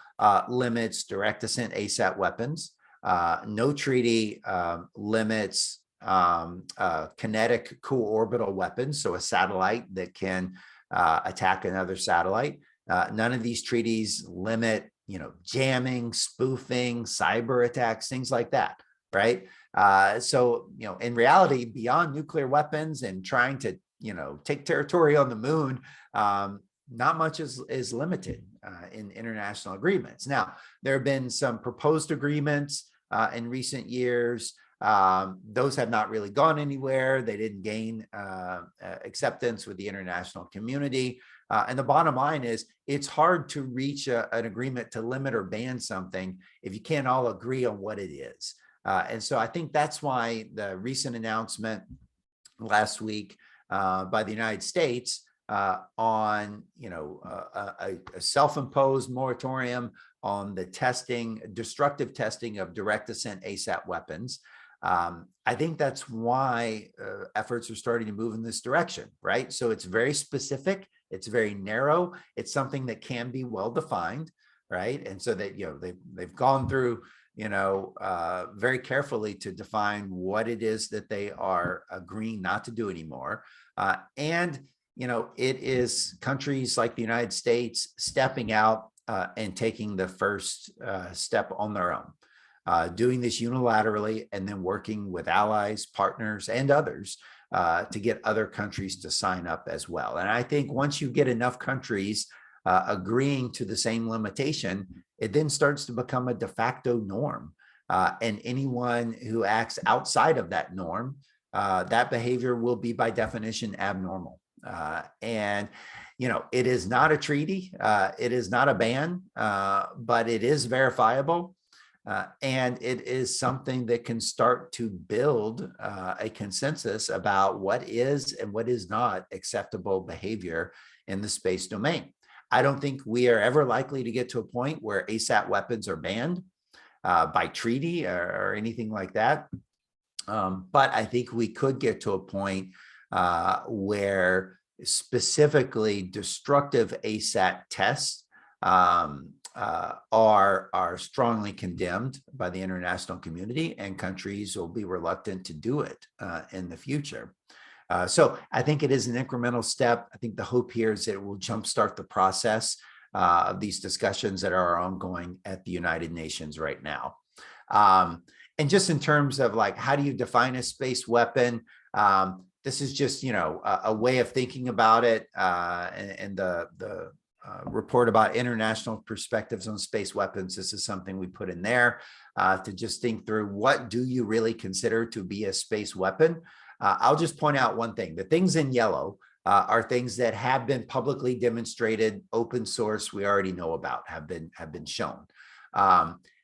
limits direct ascent ASAT weapons. No treaty limits kinetic co-orbital weapons, so a satellite that can attack another satellite. None of these treaties limit, jamming, spoofing, cyber attacks, things like that, right? So, in reality, beyond nuclear weapons and trying to, take territory on the moon, not much is limited in international agreements. Now, there have been some proposed agreements in recent years. Those have not really gone anywhere. They didn't gain acceptance with the international community. And the bottom line is it's hard to reach an agreement to limit or ban something if you can't all agree on what it is. And so I think that's why the recent announcement last week by the United States on a self-imposed moratorium on the destructive testing of direct ascent ASAT weapons. I think that's why efforts are starting to move in this direction, right? So it's very specific, it's very narrow, it's something that can be well defined, right? And so that they've gone through very carefully to define what it is that they are agreeing not to do anymore, and it is countries like the United States stepping out and taking the first step on their own. Doing this unilaterally and then working with allies, partners, and others to get other countries to sign up as well. And I think once you get enough countries agreeing to the same limitation, it then starts to become a de facto norm. And anyone who acts outside of that norm, that behavior will be by definition abnormal. And it is not a treaty, it is not a ban, but it is verifiable. And it is something that can start to build a consensus about what is and what is not acceptable behavior in the space domain. I don't think we are ever likely to get to a point where ASAT weapons are banned by treaty or anything like that. But I think we could get to a point where specifically destructive ASAT tests are strongly condemned by the international community, and countries will be reluctant to do it in the future. So I think it is an incremental step. I think the hope here is that it will jumpstart the process of these discussions that are ongoing at the United Nations right now. And just in terms of like, how do you define a space weapon? This is just, a way of thinking about it. And the report about international perspectives on space weapons, this is something we put in there to just think through, what do you really consider to be a space weapon? I'll just point out one thing. The things in yellow are things that have been publicly demonstrated, open source, we already know about, have been shown.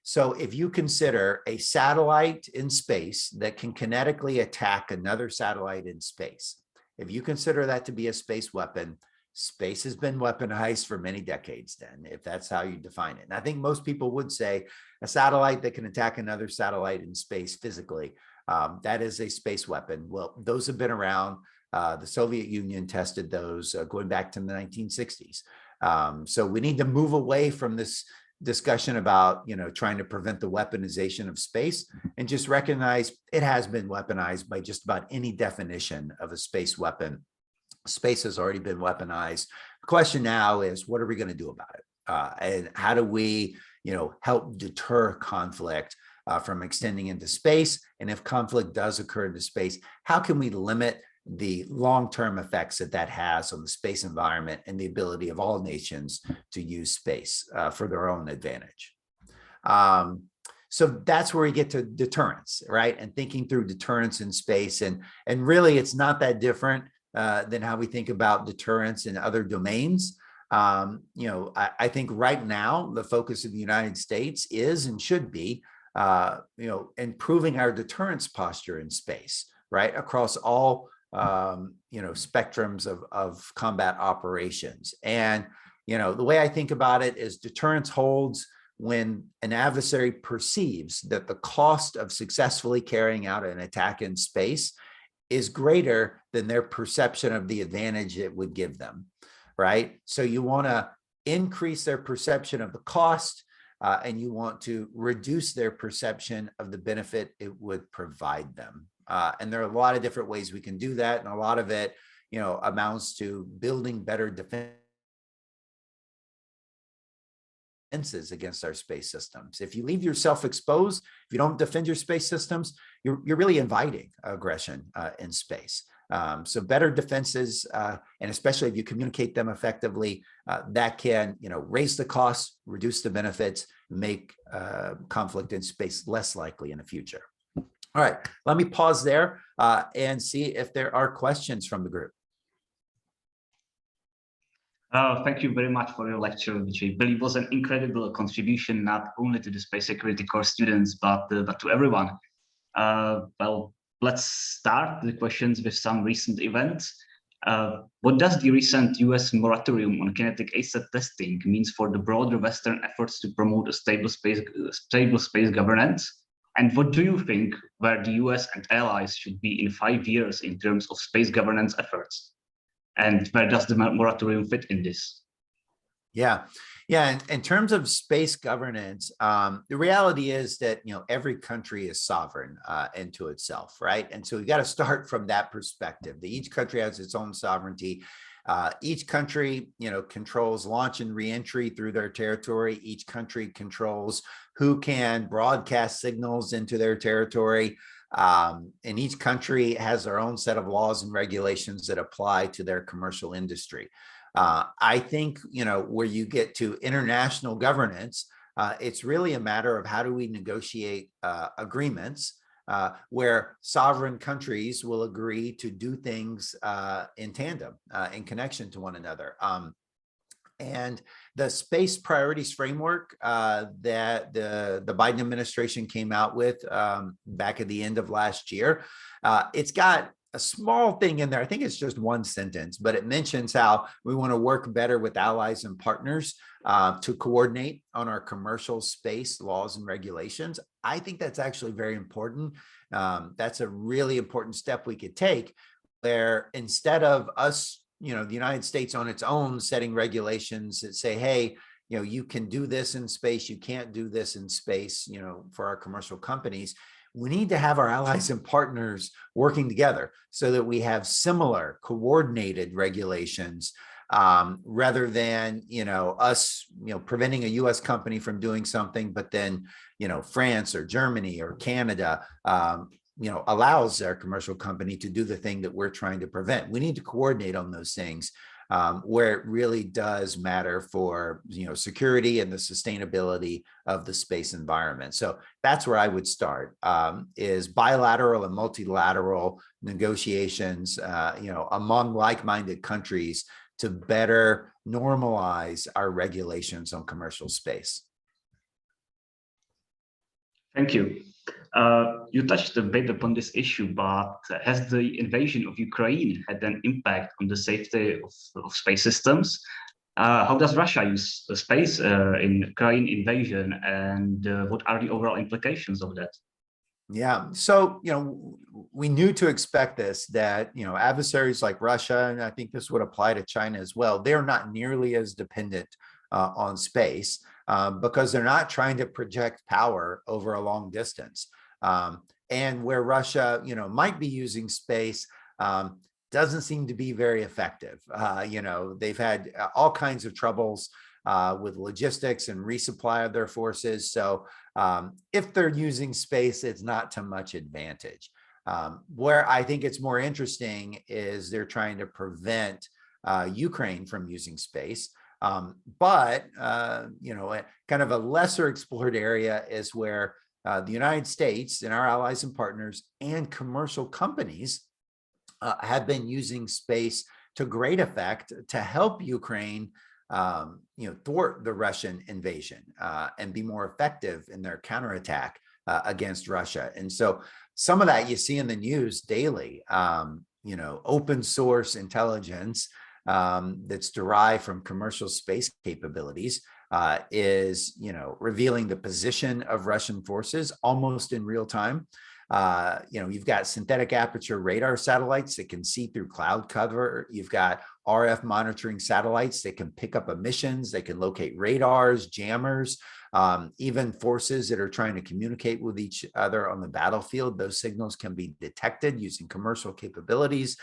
So if you consider a satellite in space that can kinetically attack another satellite in space, if you consider that to be a space weapon, space has been weaponized for many decades then, if that's how you define it. And I think most people would say a satellite that can attack another satellite in space physically, that is a space weapon. Well, those have been around. The Soviet Union tested those going back to the 1960s. So we need to move away from this discussion about, trying to prevent the weaponization of space and just recognize it has been weaponized by just about any definition of a space weapon. Space has already been weaponized. The question now is, what are we going to do about it? And how do we, help deter conflict from extending into space? And if conflict does occur into space, how can we limit the long-term effects that has on the space environment and the ability of all nations to use space for their own advantage? So that's where we get to deterrence, right? And thinking through deterrence in space. And really, it's not that different than how we think about deterrence in other domains. I think right now, the focus of the United States is and should be, improving our deterrence posture in space, right? Across all, spectrums of combat operations. And, the way I think about it is deterrence holds when an adversary perceives that the cost of successfully carrying out an attack in space is greater than their perception of the advantage it would give them, right? So you want to increase their perception of the cost, and you want to reduce their perception of the benefit it would provide them. And there are a lot of different ways we can do that. And a lot of it, amounts to building better defenses against our space systems. If you leave yourself exposed, if you don't defend your space systems, you're really inviting aggression in space. So better defenses, and especially if you communicate them effectively, that can, raise the costs, reduce the benefits, make conflict in space less likely in the future. All right, let me pause there and see if there are questions from the group. Thank you very much for your lecture, which I believe was an incredible contribution, not only to the space security course students, but to everyone. Well, let's start the questions with some recent events. What does the recent US moratorium on kinetic ASAT testing means for the broader Western efforts to promote a stable space governance? And what do you think where the US and allies should be in 5 years in terms of space governance efforts? And where does the moratorium fit in this? Yeah. In terms of space governance, the reality is that every country is sovereign into itself, right? And so you got to start from that perspective. That each country has its own sovereignty. Each country, controls launch and reentry through their territory. Each country controls who can broadcast signals into their territory. And each country has their own set of laws and regulations that apply to their commercial industry. I think, where you get to international governance, it's really a matter of how do we negotiate agreements where sovereign countries will agree to do things in tandem, in connection to one another. And the space priorities framework that the Biden administration came out with back at the end of last year, it's got a small thing in there. I think it's just one sentence, but it mentions how we want to work better with allies and partners to coordinate on our commercial space laws and regulations. I think that's actually very important. That's a really important step we could take, where instead of us, the United States on its own setting regulations that say, hey, you can do this in space, you can't do this in space, for our commercial companies. We need to have our allies and partners working together so that we have similar coordinated regulations, rather than, us, preventing a US company from doing something, but then, France or Germany or Canada, allows their commercial company to do the thing that we're trying to prevent. We need to coordinate on those things where it really does matter for, security and the sustainability of the space environment. So that's where I would start, is bilateral and multilateral negotiations, among like-minded countries to better normalize our regulations on commercial space. Thank you. You touched a bit upon this issue, but has the invasion of Ukraine had an impact on the safety of space systems? How does Russia use space in Ukraine invasion, and what are the overall implications of that? Yeah, so, we knew to expect this, that, adversaries like Russia, and I think this would apply to China as well, they're not nearly as dependent on space because they're not trying to project power over a long distance. And where Russia, might be using space, doesn't seem to be very effective. They've had all kinds of troubles with logistics and resupply of their forces. So if they're using space, it's not to much advantage. Where I think it's more interesting is they're trying to prevent Ukraine from using space. But kind of a lesser explored area is where the United States and our allies and partners and commercial companies have been using space to great effect to help Ukraine, thwart the Russian invasion and be more effective in their counterattack against Russia. And so some of that you see in the news daily, open source intelligence that's derived from commercial space capabilities is, revealing the position of Russian forces almost in real time. You've got synthetic aperture radar satellites that can see through cloud cover. You've got RF monitoring satellites that can pick up emissions. They can locate radars, jammers, even forces that are trying to communicate with each other on the battlefield. Those signals can be detected using commercial capabilities.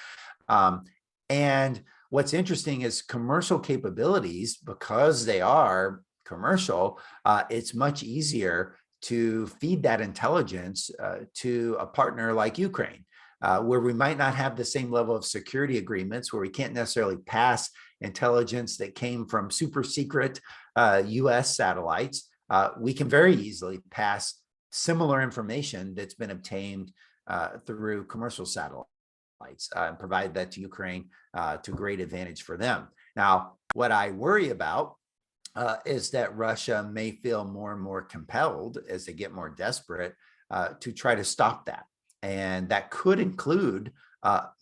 And what's interesting is commercial capabilities, because they are commercial, it's much easier to feed that intelligence to a partner like Ukraine, where we might not have the same level of security agreements, where we can't necessarily pass intelligence that came from super secret US satellites. We can very easily pass similar information that's been obtained through commercial satellites and provide that to Ukraine to great advantage for them. Now, what I worry about is that Russia may feel more and more compelled as they get more desperate to try to stop that. And that could include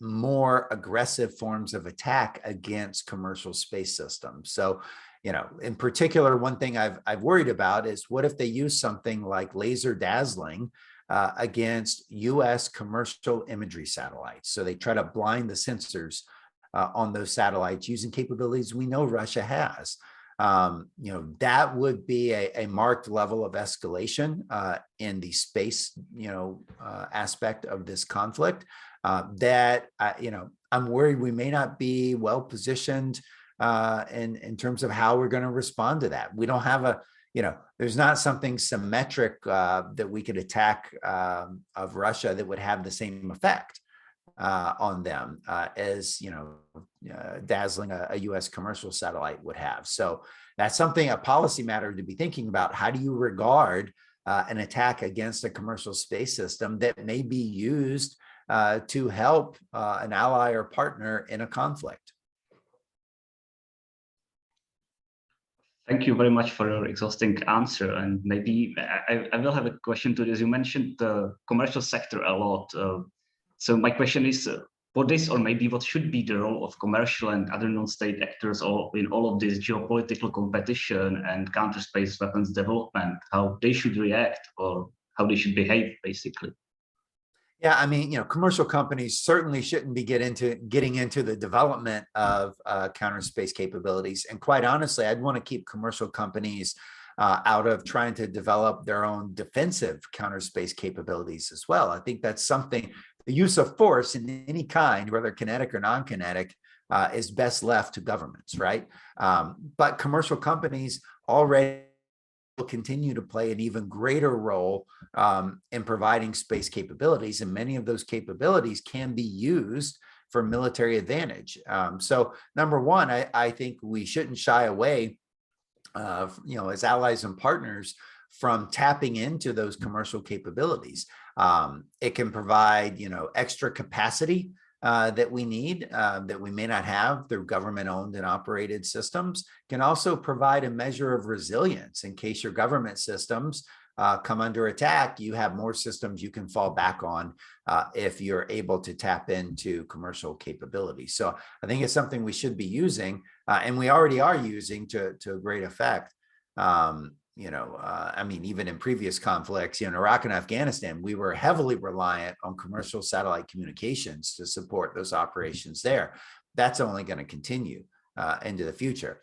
more aggressive forms of attack against commercial space systems. So, in particular, one thing I've worried about is what if they use something like laser dazzling against US commercial imagery satellites. So they try to blind the sensors on those satellites using capabilities we know Russia has. That would be a marked level of escalation in the space, aspect of this conflict. that I'm worried we may not be well positioned in terms of how we're going to respond to that. We don't have there's not something symmetric that we could attack of Russia that would have the same effect on them as dazzling a U.S. commercial satellite would have. So that's something, a policy matter to be thinking about. How do you regard an attack against a commercial space system that may be used to help an ally or partner in a conflict? Thank you very much for your exhausting answer. And maybe I will have a question to this. You mentioned the commercial sector a lot. So my question is, what is, or maybe what should be the role of commercial and other non-state actors in all of this geopolitical competition and counter-space weapons development, how they should react or how they should behave, basically? Yeah, I mean, commercial companies certainly shouldn't be getting into the development of counter space capabilities. And quite honestly, I'd want to keep commercial companies out of trying to develop their own defensive counter space capabilities as well. I think that's something, the use of force in any kind, whether kinetic or non-kinetic, is best left to governments, right? But commercial companies already will continue to play an even greater role in providing space capabilities, and many of those capabilities can be used for military advantage. So number one, I think we shouldn't shy away, as allies and partners, from tapping into those commercial capabilities. It can provide, extra capacity that we need, that we may not have through government-owned and operated systems. Can also provide a measure of resilience in case your government systems come under attack. You have more systems you can fall back on if you're able to tap into commercial capabilities. So I think it's something we should be using, and we already are using to a great effect. I mean, even in previous conflicts, in Iraq and Afghanistan, we were heavily reliant on commercial satellite communications to support those operations there. That's only going to continue into the future.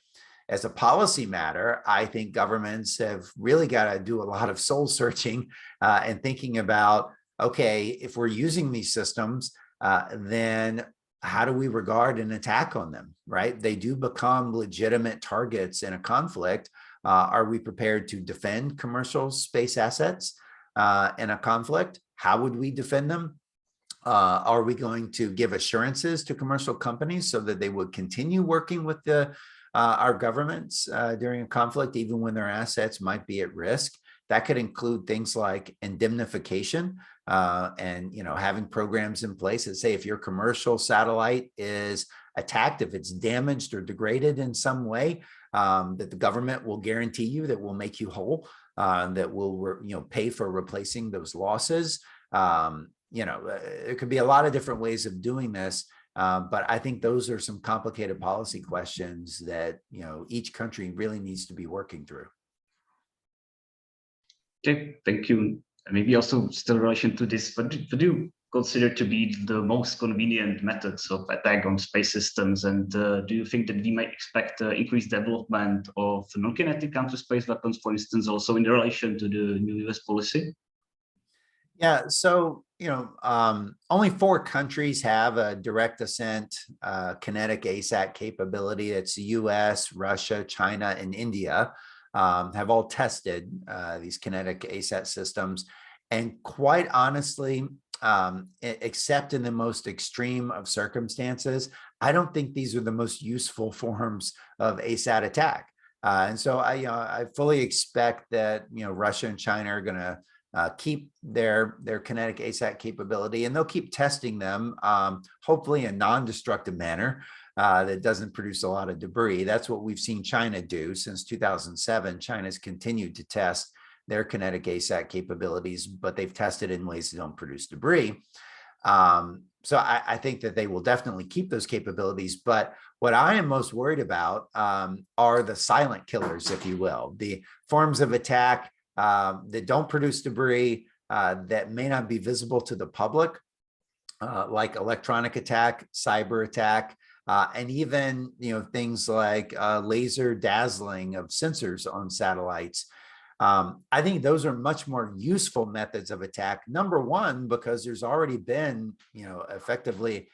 As a policy matter, I think governments have really got to do a lot of soul searching and thinking about, okay, if we're using these systems, then how do we regard an attack on them, right? They do become legitimate targets in a conflict. Are we prepared to defend commercial space assets in a conflict? How would we defend them? Are we going to give assurances to commercial companies so that they would continue working with our governments during a conflict, even when their assets might be at risk? That could include things like indemnification and having programs in place that say if your commercial satellite is attacked, if it's damaged or degraded in some way, that the government will guarantee you that will make you whole, that will pay for replacing those losses. It could be a lot of different ways of doing this, but I think those are some complicated policy questions that each country really needs to be working through. Okay, thank you. And maybe also still in relation to this, what do you consider to be the most convenient methods of attack on space systems? And do you think that we might expect increased development of non-kinetic counter-space weapons, for instance, also in relation to the new US policy? Yeah, so, only 4 countries have a direct ascent kinetic ASAT capability. It's the US, Russia, China, and India. Have all tested these kinetic ASAT systems. And quite honestly, except in the most extreme of circumstances, I don't think these are the most useful forms of ASAT attack. And so I fully expect that Russia and China are going to keep their kinetic ASAT capability, and they'll keep testing them, hopefully in a non-destructive manner that doesn't produce a lot of debris. That's what we've seen China do since 2007. China's continued to test their kinetic ASAT capabilities, but they've tested in ways that don't produce debris. So I think that they will definitely keep those capabilities. But what I am most worried about are the silent killers, if you will, the forms of attack that don't produce debris, that may not be visible to the public, like electronic attack, cyber attack, and even things like laser dazzling of sensors on satellites. I think those are much more useful methods of attack. Number one, because there's already been, effectively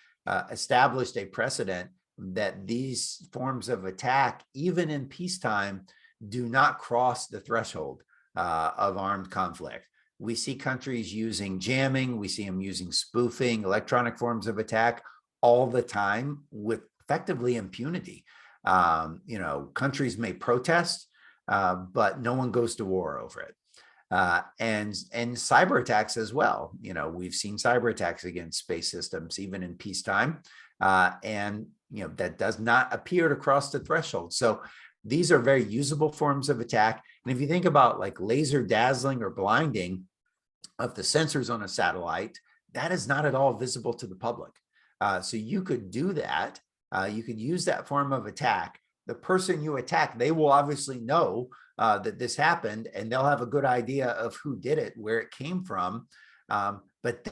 established a precedent that these forms of attack, even in peacetime, do not cross the threshold of armed conflict. We see countries using jamming, we see them using spoofing, electronic forms of attack all the time with effectively impunity. Countries may protest, but no one goes to war over it. And cyber attacks as well. We've seen cyber attacks against space systems even in peacetime, and that does not appear to cross the threshold. So these are very usable forms of attack. And if you think about like laser dazzling or blinding of the sensors on a satellite, that is not at all visible to the public. So you could do that. You could use that form of attack. The person you attack, they will obviously know that this happened, and they'll have a good idea of who did it, where it came from. But they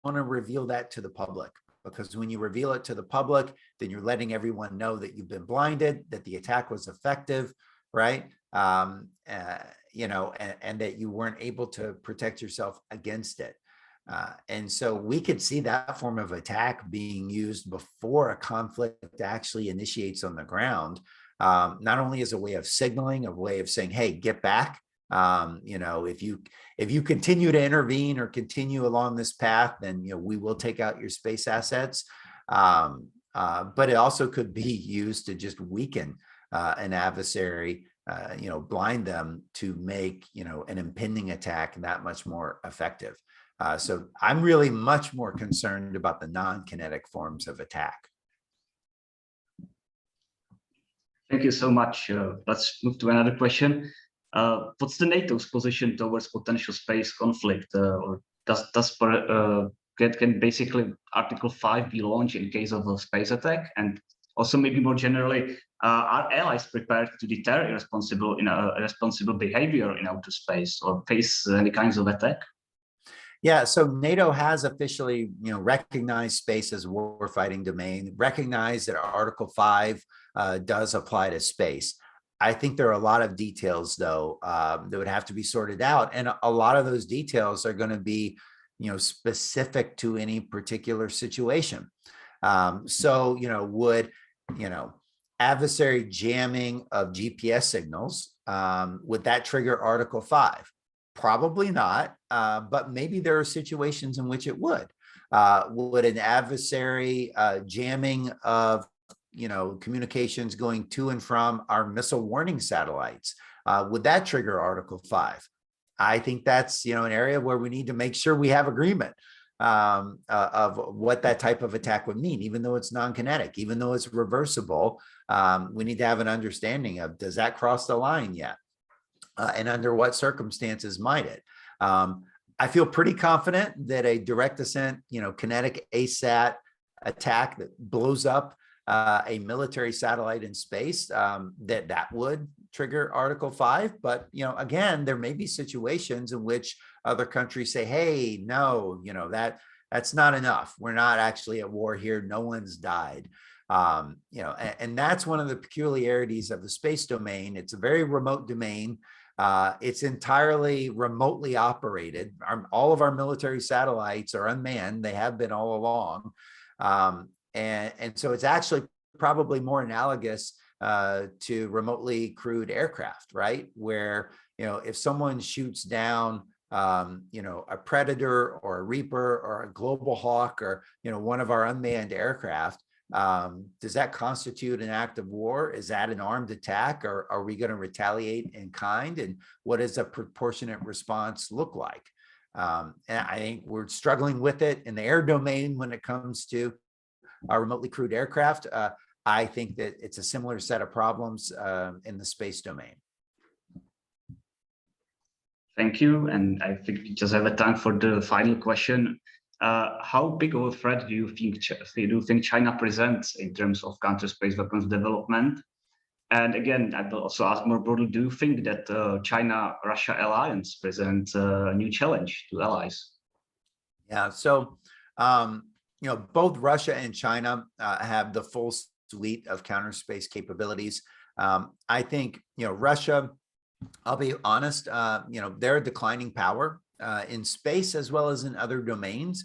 want to reveal that to the public, because when you reveal it to the public, then you're letting everyone know that you've been blinded, that the attack was effective, right? And that you weren't able to protect yourself against it. And so we could see that form of attack being used before a conflict actually initiates on the ground, not only as a way of signaling, a way of saying, hey, get back. If you continue to intervene or continue along this path, then we will take out your space assets. But it also could be used to just weaken an adversary, blind them to make an impending attack that much more effective. So I'm really much more concerned about the non-kinetic forms of attack. Thank you so much. Let's move to another question. What's the NATO's position towards potential space conflict? Or can basically Article 5 be launched in case of a space attack? And also maybe more generally, are allies prepared to deter irresponsible behavior in outer space or face any kinds of attack? Yeah, so NATO has officially, recognized space as warfighting domain, recognized that Article 5 does apply to space. I think there are a lot of details, though, that would have to be sorted out. And a lot of those details are going to be, specific to any particular situation. Would adversary jamming of GPS signals, would that trigger Article 5? Probably not, but maybe there are situations in which it would. Would an adversary jamming of communications going to and from our missile warning satellites, would that trigger Article 5? I think that's an area where we need to make sure we have agreement of what that type of attack would mean, even though it's non-kinetic, even though it's reversible. We need to have an understanding of, does that cross the line yet? And under what circumstances might it? I feel pretty confident that a direct ascent, kinetic ASAT attack that blows up a military satellite in space, that would trigger Article 5. But, again, there may be situations in which other countries say, hey, no, that's not enough. We're not actually at war here. No one's died. And that's one of the peculiarities of the space domain. It's a very remote domain. It's entirely remotely operated. All of our military satellites are unmanned. They have been all along. And so it's actually probably more analogous to remotely crewed aircraft, right? Where, if someone shoots down, a Predator or a Reaper or a Global Hawk or, one of our unmanned aircraft, does that constitute an act of war? Is that an armed attack, or are we going to retaliate in kind? And what does a proportionate response look like? And I think we're struggling with it in the air domain when it comes to our remotely crewed aircraft. I think that it's a similar set of problems in the space domain. Thank you. And I think we just have a time for the final question. How big of a threat do you think China presents in terms of counter-space weapons development? And again, I will also ask more broadly, do you think that China-Russia alliance presents a new challenge to allies? Yeah, so, both Russia and China have the full suite of counter-space capabilities. I think, Russia I'll be honest, they're a declining power in space as well as in other domains.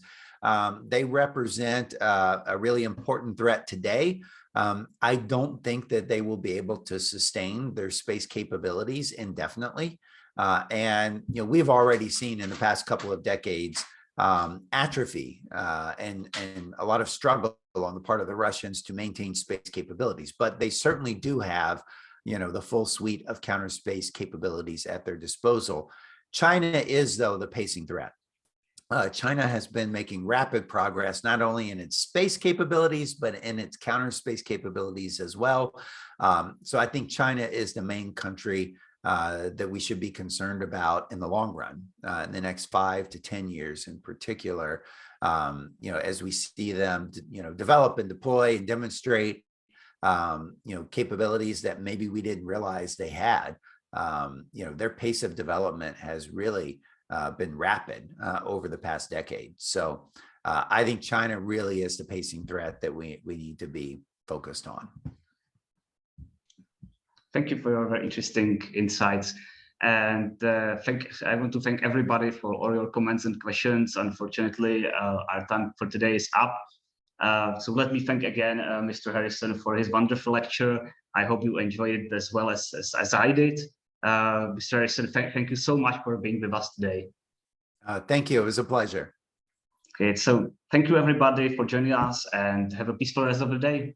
They represent a really important threat today. I don't think that they will be able to sustain their space capabilities indefinitely. We've already seen in the past couple of decades atrophy and a lot of struggle on the part of the Russians to maintain space capabilities, but they certainly do have the full suite of counter space capabilities at their disposal. China is, though, the pacing threat. China has been making rapid progress, not only in its space capabilities, but in its counter space capabilities as well. So I think China is the main country that we should be concerned about in the long run, in the next 5 to 10 years in particular, as we see them, develop and deploy and demonstrate capabilities that maybe we didn't realize they had. Their pace of development has really been rapid over the past decade. So I think China really is the pacing threat that we need to be focused on. Thank you for your very interesting insights. And I want to thank everybody for all your comments and questions. Unfortunately, our time for today is up. So let me thank again Mr. Harrison for his wonderful lecture. I hope you enjoyed it as well as I did. Mr. Harrison, thank you so much for being with us today. Thank you. It was a pleasure. Okay, so thank you everybody for joining us and have a peaceful rest of the day.